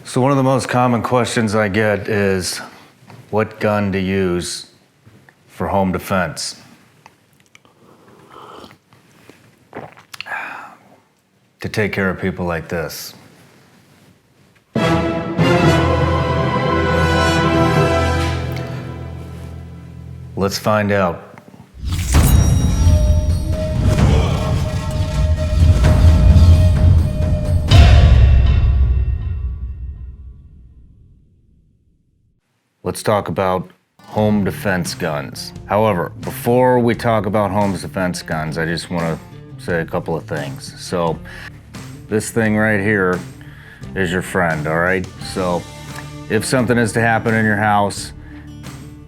So one of the most common questions I get is what gun to use for home defense. To take care of people like this. Let's find out. Let's talk about home defense guns. However, before we talk about home defense guns, I just want to say a couple of things. So, this thing right here is your friend, all right? So, if something is to happen in your house,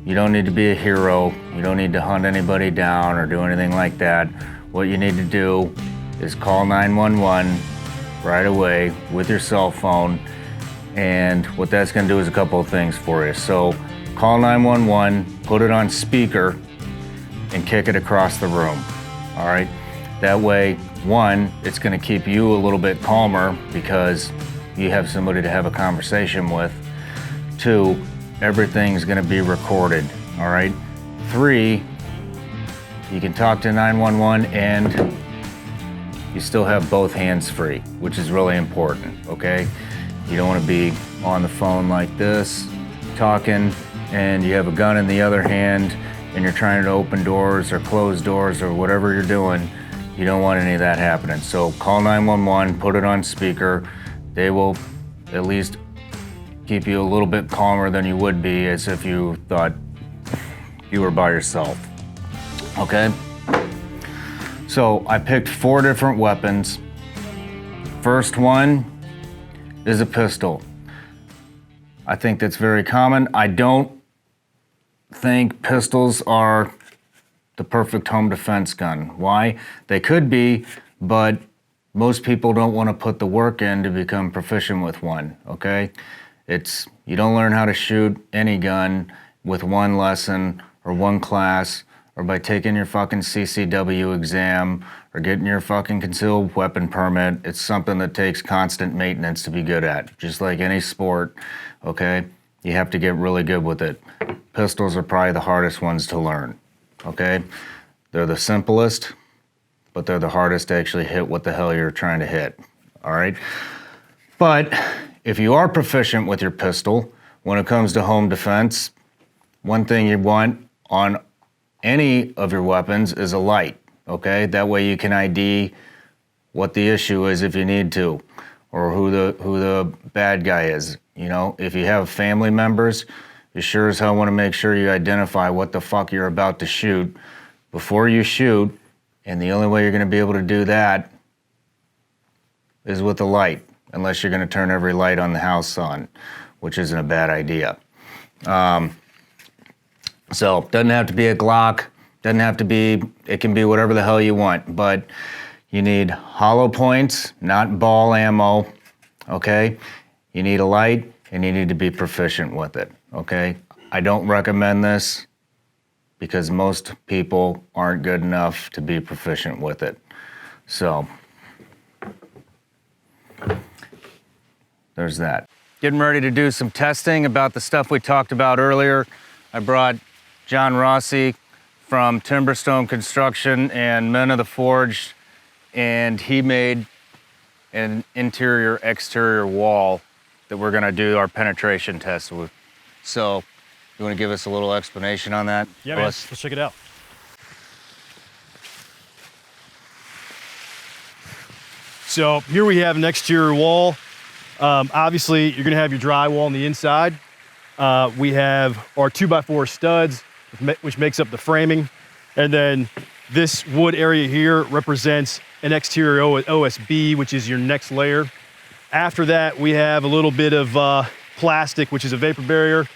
you don't need to be a hero. You don't need to hunt anybody down or do anything like that. What you need to do is call 911 right away with your cell phone. And what that's gonna do is a couple of things for you. So call 911, put it on speaker, and kick it across the room, all right? That way, one, it's gonna keep you a little bit calmer because you have somebody to have a conversation with. Two, everything's gonna be recorded, all right? Three, you can talk to 911 and you still have both hands free, which is really important, okay? You don't want to be on the phone like this, talking, and you have a gun in the other hand, and you're trying to open doors or close doors or whatever you're doing. You don't want any of that happening. So call 911, put it on speaker. They will at least keep you a little bit calmer than you would be as if you thought you were by yourself, okay? So I picked 4 different weapons. First one is a pistol. I think that's very common. I don't think pistols are the perfect home defense gun. Why? They could be, but most people don't want to put the work in to become proficient with one, okay? You don't learn how to shoot any gun with one lesson or one class or by taking your fucking CCW exam or getting your fucking concealed weapon permit. It's something that takes constant maintenance to be good at, just like any sport, okay? You have to get really good with it. Pistols are probably the hardest ones to learn, okay? They're the simplest, but they're the hardest to actually hit what the hell you're trying to hit, all right? But if you are proficient with your pistol, when it comes to home defense, one thing you want on any of your weapons is a light, okay? That way you can ID what the issue is if you need to, or who the bad guy is. You know, if you have family members, you sure as hell want to make sure you identify what the fuck you're about to shoot before you shoot, and the only way you're going to be able to do that is with a light, unless you're going to turn every light on the house on, which isn't a bad idea. So, doesn't have to be a Glock, doesn't have to be, it can be whatever the hell you want, but you need hollow points, not ball ammo, okay? You need a light, and you need to be proficient with it, okay? I don't recommend this because most people aren't good enough to be proficient with it. So, there's that. Getting ready to do some testing about the stuff we talked about earlier. I brought John Rossi from Timberstone Construction and Men of the Forge, and he made an interior-exterior wall that we're gonna do our penetration test with. So, you wanna give us a little explanation on that? Yeah, man, let's check it out. So here we have an exterior wall. Obviously, you're gonna have your drywall on the inside. We have our 2x4 studs, which makes up the framing. And then this wood area here represents an exterior OSB, which is your next layer. After that, we have a little bit of plastic, which is a vapor barrier.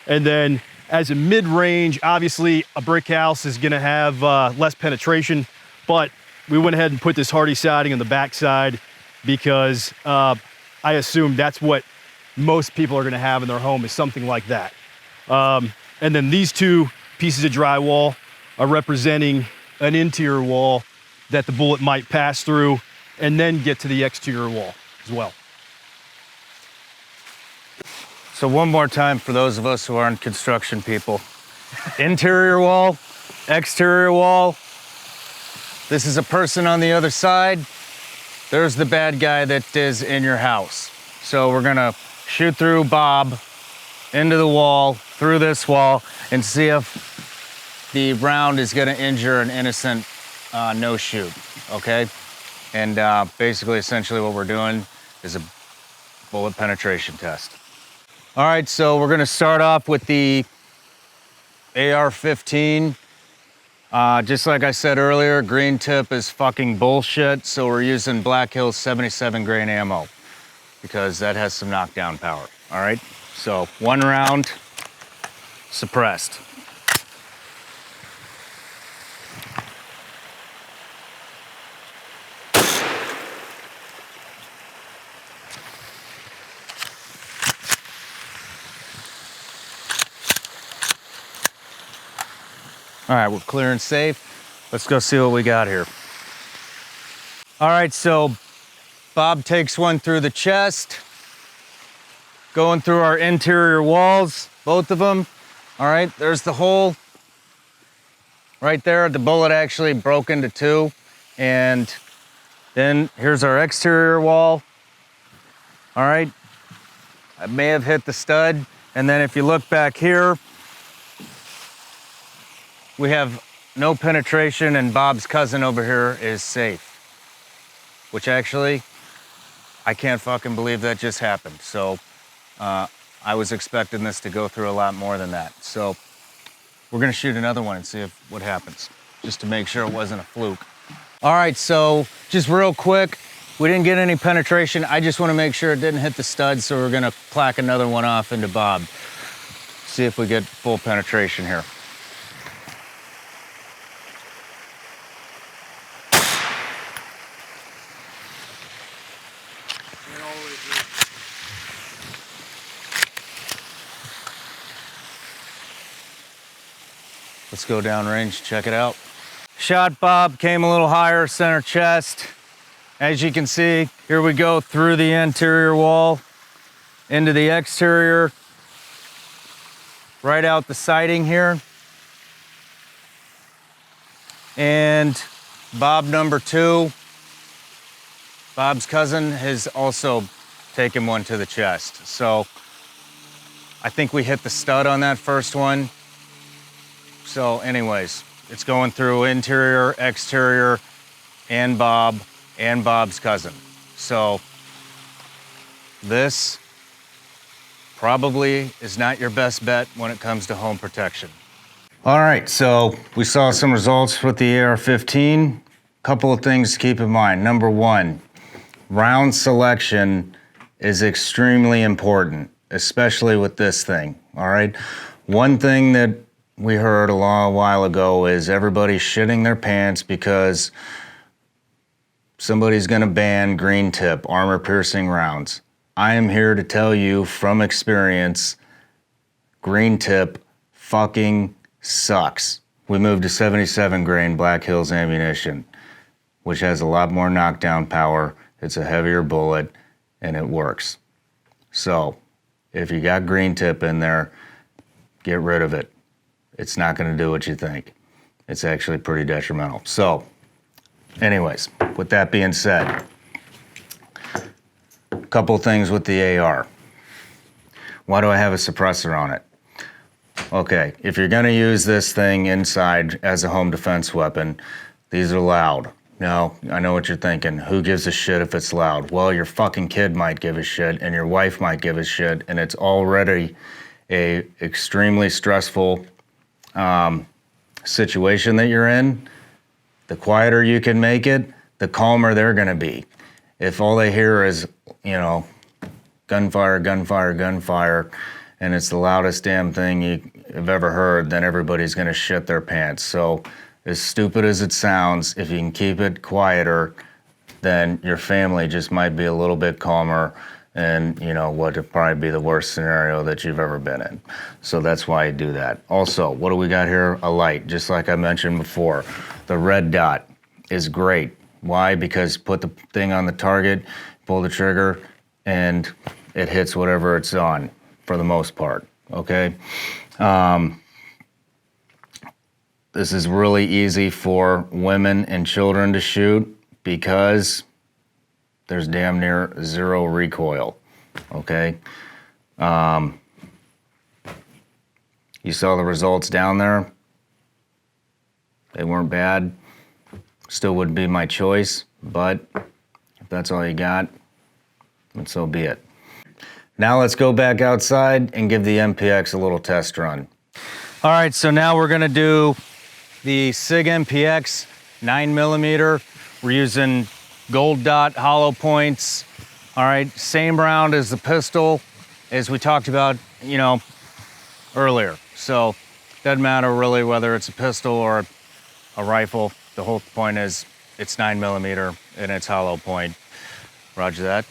And then as a mid-range, obviously a brick house is gonna have less penetration, but we went ahead and put this hardy siding on the backside because I assume that's what most people are gonna have in their home, is something like that. And then these two pieces of drywall are representing an interior wall that the bullet might pass through and then get to the exterior wall as well. So one more time for those of us who aren't construction people. Interior wall, exterior wall. This is a person on the other side. There's the bad guy that is in your house. So we're gonna shoot through Bob, into the wall, through this wall, and see if the round is gonna injure an innocent no-shoot, okay? And basically, essentially what we're doing is a bullet penetration test. All right, so we're gonna start off with the AR-15. Just like I said earlier, green tip is fucking bullshit, so we're using Black Hills 77 grain ammo because that has some knockdown power, all right? So 1 round, suppressed. All right, we're clear and safe. Let's go see what we got here. All right, so Bob takes one through the chest, going through our interior walls, both of them. All right, there's the hole right there. The bullet actually broke into 2. And then here's our exterior wall. All right, I may have hit the stud. And then if you look back here, we have no penetration, and Bob's cousin over here is safe. Which actually, I can't fucking believe that just happened. So I was expecting this to go through a lot more than that. So we're gonna shoot another one and see what happens, just to make sure it wasn't a fluke. All right, so just real quick, we didn't get any penetration. I just wanna make sure it didn't hit the stud, so we're gonna clack another one off into Bob. See if we get full penetration here. Let's go downrange, check it out. Shot Bob, came a little higher, center chest. As you can see, here we go through the interior wall, into the exterior, right out the siding here. And Bob number 2, Bob's cousin, has also taken one to the chest. So I think we hit the stud on that first one. So anyways, it's going through interior, exterior, and Bob's cousin. So this probably is not your best bet when it comes to home protection. All right, so we saw some results with the AR-15. Couple of things to keep in mind. Number 1, round selection is extremely important, especially with this thing, all right? One thing that we heard a long while ago is everybody shitting their pants because somebody's gonna ban green tip, armor piercing rounds. I am here to tell you from experience, green tip fucking sucks. We moved to 77 grain Black Hills ammunition, which has a lot more knockdown power. It's a heavier bullet and it works. So if you got green tip in there, get rid of it. It's not gonna do what you think. It's actually pretty detrimental. So anyways, with that being said, a couple things with the AR. Why do I have a suppressor on it? Okay, if you're gonna use this thing inside as a home defense weapon, these are loud. Now, I know what you're thinking. Who gives a shit if it's loud? Well, your fucking kid might give a shit and your wife might give a shit, and it's already a extremely stressful situation that you're in. The quieter you can make it, the calmer they're gonna be. If all they hear is, you know, gunfire, gunfire, gunfire, and it's the loudest damn thing you've ever heard, then everybody's gonna shit their pants. So as stupid as it sounds, if you can keep it quieter, then your family just might be a little bit calmer, and you know what would probably be the worst scenario that you've ever been in. So that's why you do that. Also, what do we got here? A light, just like I mentioned before. The red dot is great. Why? Because put the thing on the target, pull the trigger, and it hits whatever it's on. for the most part, okay? This is really easy for women and children to shoot because there's damn near zero recoil, okay? You saw the results down there. They weren't bad. Still would be my choice, but if that's all you got, then so be it. Now let's go back outside and give the MPX a little test run. All right, so now we're gonna do the Sig Mpx 9mm. We're using gold dot hollow points. All right, same round as the pistol, as we talked about, you know, earlier. So doesn't matter really whether it's a pistol or a rifle. The whole point is it's 9mm and it's hollow point. Roger that.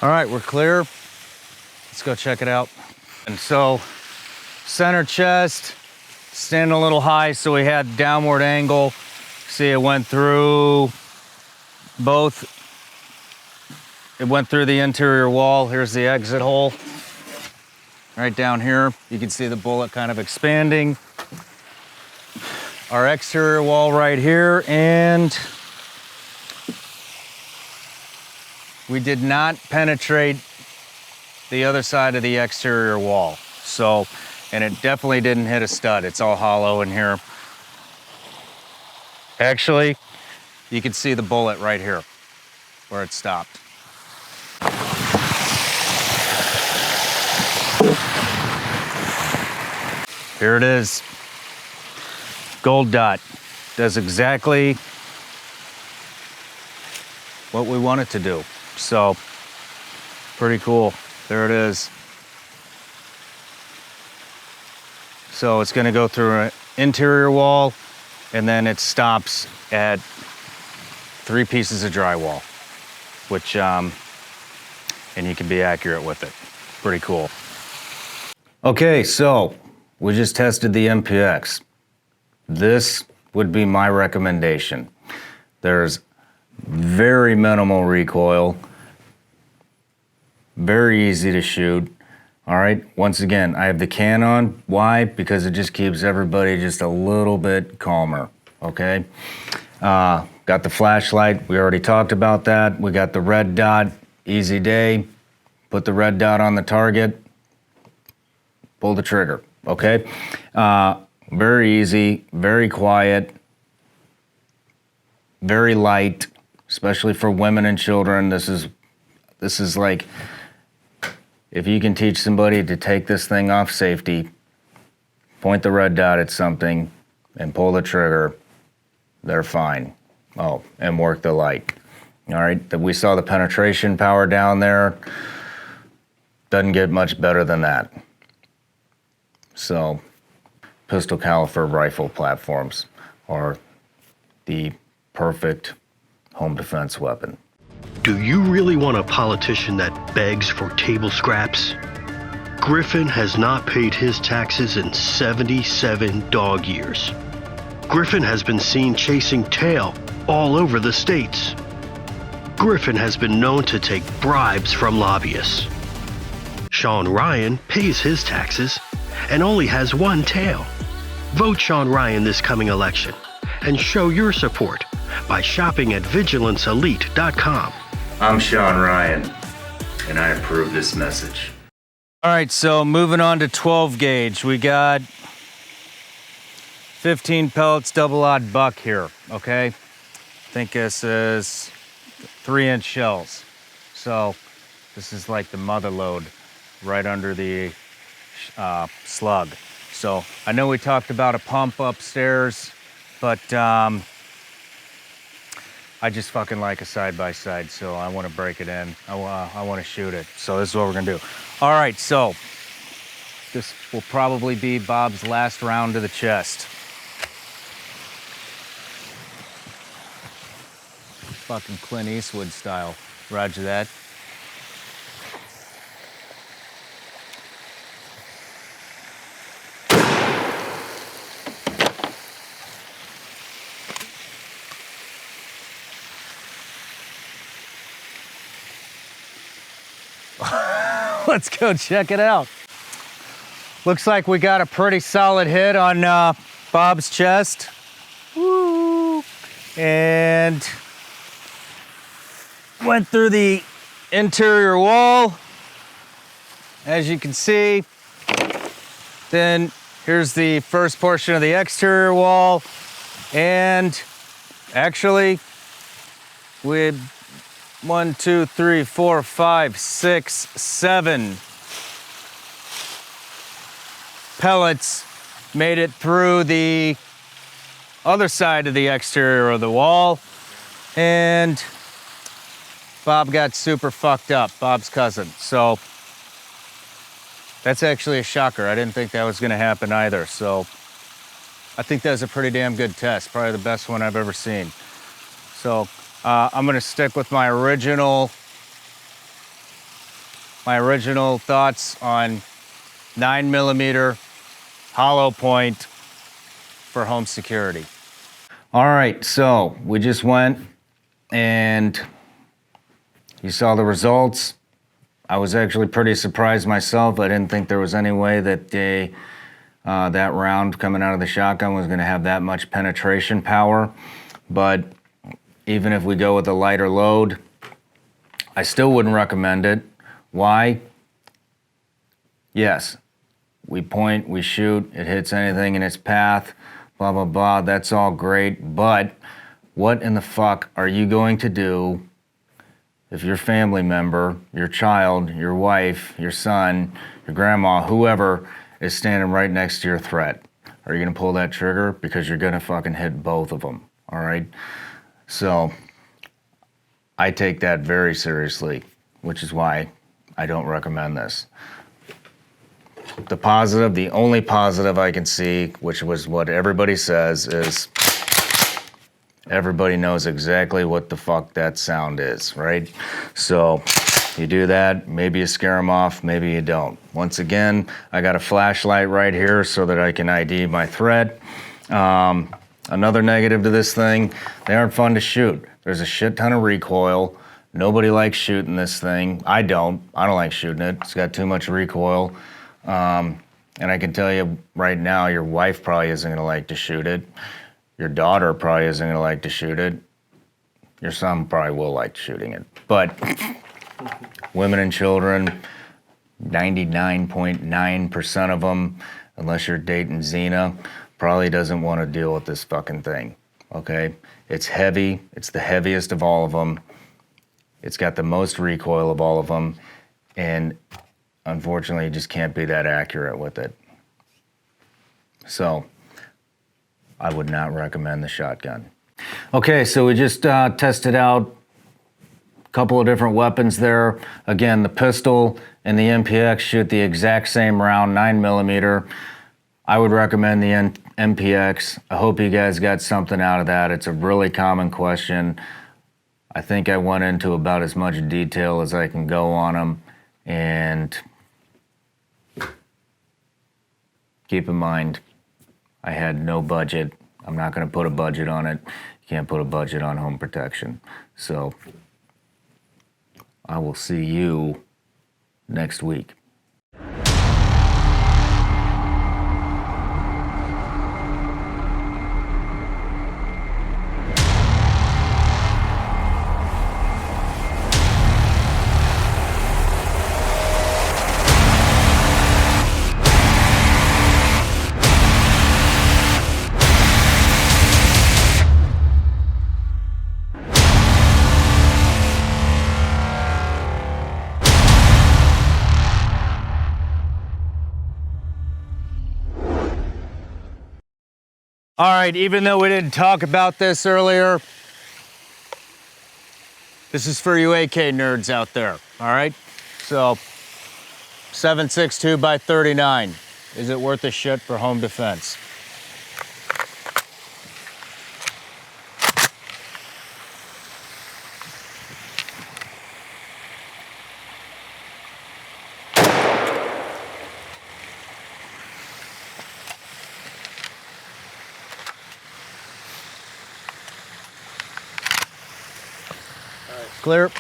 All right, we're clear. Let's go check it out. And so, center chest, standing a little high, so we had downward angle. See, it went through both. It went through the interior wall. Here's the exit hole. Right down here, you can see the bullet kind of expanding. Our exterior wall right here, and we did not penetrate the other side of the exterior wall. So, and it definitely didn't hit a stud. It's all hollow in here. Actually, you can see the bullet right here where it stopped. Here it is. Gold dot. Does exactly what we want it to do. So, pretty cool. There it is. So it's gonna go through an interior wall, and then it stops at 3 pieces of drywall, which, and you can be accurate with it. Pretty cool. Okay, so we just tested the MPX. This would be my recommendation. There's very minimal recoil, very easy to shoot. All right, once again, I have the can on. Why? Because it just keeps everybody just a little bit calmer, okay? Got the flashlight, we already talked about that. We got the red dot, easy day. Put the red dot on the target, pull the trigger, okay? Very easy, very quiet, very light, especially for women and children. This is like, if you can teach somebody to take this thing off safety, point the red dot at something and pull the trigger, they're fine. Oh, and work the light. All right, we saw the penetration power down there. Doesn't get much better than that. So, pistol caliber rifle platforms are the perfect home defense weapon. Do you really want a politician that begs for table scraps? Griffin has not paid his taxes in 77 dog years. Griffin has been seen chasing tail all over the states. Griffin has been known to take bribes from lobbyists. Shawn Ryan pays his taxes and only has one tail. Vote Shawn Ryan this coming election and show your support by shopping at VigilanceElite.com. I'm Shawn Ryan, and I approve this message. All right, so moving on to 12 gauge. We got 15 pellets, double odd buck here, okay? I think this is 3-inch shells. So this is like the mother load right under the slug. So I know we talked about a pump upstairs, but I just fucking like a side-by-side, so I want to break it in. I want to shoot it. So this is what we're going to do. All right, so this will probably be Bob's last round to the chest. Fucking Clint Eastwood style. Roger that. let's go check it out. Looks like we got a pretty solid hit on Bob's chest. Woo! And went through the interior wall, as you can see. Then here's the first portion of the exterior wall. And actually, with 1, 2, 3, 4, 5, 6, 7 pellets made it through the other side of the exterior of the wall. And Bob got super fucked up, Bob's cousin. So that's actually a shocker. I didn't think that was gonna happen either. So I think that was a pretty damn good test. Probably the best one I've ever seen. So I'm gonna stick with my original thoughts on 9mm hollow point for home security. All right, so we just went and you saw the results. I was actually pretty surprised myself. I didn't think there was any way that that round coming out of the shotgun was gonna have that much penetration power. But even if we go with a lighter load, I still wouldn't recommend it. Why? Yes, we point, we shoot, it hits anything in its path, blah, blah, blah, that's all great, but what in the fuck are you going to do if your family member, your child, your wife, your son, your grandma, whoever is standing right next to your threat? Are you gonna pull that trigger? Because you're gonna fucking hit both of them, all right? So I take that very seriously, which is why I don't recommend this. The positive, the only positive I can see, which was what everybody says, is everybody knows exactly what the fuck that sound is, right? So you do that, maybe you scare them off, maybe you don't. Once again, I got a flashlight right here so that I can ID my threat. Another negative to this thing, they aren't fun to shoot. There's a shit ton of recoil. Nobody likes shooting this thing. I don't like shooting it. It's got too much recoil. And I can tell you right now, your wife probably isn't gonna like to shoot it. Your daughter probably isn't gonna like to shoot it. Your son probably will like shooting it. But women and children, 99.9% of them, unless you're dating Xena, probably doesn't want to deal with this fucking thing, okay? It's heavy, it's the heaviest of all of them. It's got the most recoil of all of them, and unfortunately, you just can't be that accurate with it. So, I would not recommend the shotgun. Okay, so we just tested out a couple of different weapons there. Again, the pistol and the MPX shoot the exact same round, 9mm. I would recommend the MPX. I hope you guys got something out of that. It's a really common question. I think I went into about as much detail as I can go on them. And keep in mind, I had no budget. I'm not gonna put a budget on it. You can't put a budget on home protection. So I will see you next week. All right, even though we didn't talk about this earlier, this is for you AK nerds out there, all right? So, 7.62 by 39. Is it worth a shit for home defense? Clear.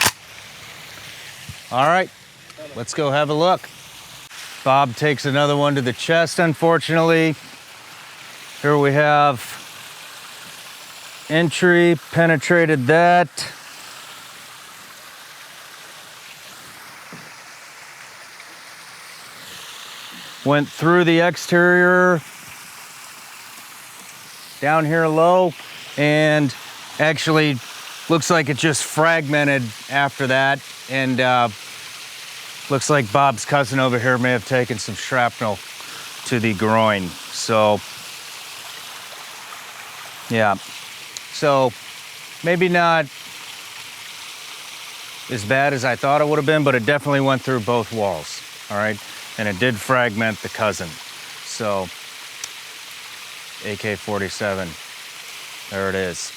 All right. let's go have a look. Bob takes another one to the chest, unfortunately. Here we have entry, penetrated that. Went through the exterior, down here low, and actually looks like it just fragmented after that. And looks like Bob's cousin over here may have taken some shrapnel to the groin. So, yeah. So, maybe not as bad as I thought it would have been, but it definitely went through both walls, all right? And it did fragment the cousin. So, AK-47, there it is.